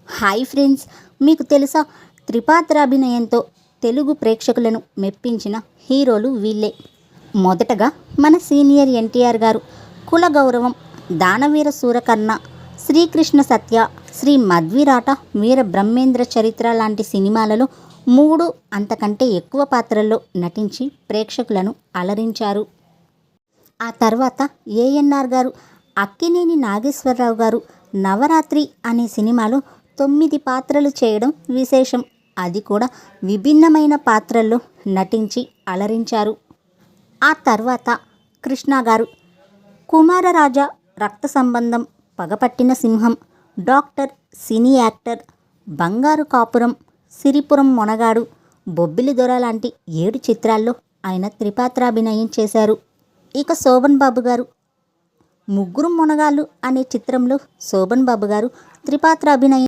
Hi friends, మీకు తెలుసా త్రిపాత్రాభినయంతో తెలుగు ప్రేక్షకులను మెప్పించిన హీరోలు వీళ్ళే. మొదటగా మన సీనియర్ ఎన్టీఆర్ గారు కుల గౌరవం, దానవీర సూరకర్ణ, శ్రీకృష్ణ సత్య, శ్రీ మధ్విరాట, వీర బ్రహ్మేంద్ర చరిత్ర లాంటి సినిమాలలో 3 అంతకంటే ఎక్కువ పాత్రల్లో నటించి ప్రేక్షకులను అలరించారు. ఆ తర్వాత ఏఎన్ఆర్ గారు అక్కినేని నాగేశ్వరరావు గారు నవరాత్రి అనే సినిమాలో 9 పాత్రలు చేయడం విశేషం. అది కూడా విభిన్నమైన పాత్రల్లో నటించి అలరించారు. ఆ తర్వాత కృష్ణ గారు కుమారరాజా, రక్త సంబంధం, పగపట్టిన సింహం, డాక్టర్, సినీ యాక్టర్, బంగారు కాపురం, సిరిపురం మొనగాడు, బొబ్బిలి దొర లాంటి 7 చిత్రాల్లో ఆయన త్రిపాత్రాభినయం చేశారు. ఇక శోభన్ బాబు గారు ముగ్గురు మొనగాళ్ళు అనే చిత్రంలో శోభన్ బాబు గారు త్రిపాత్రాభినయం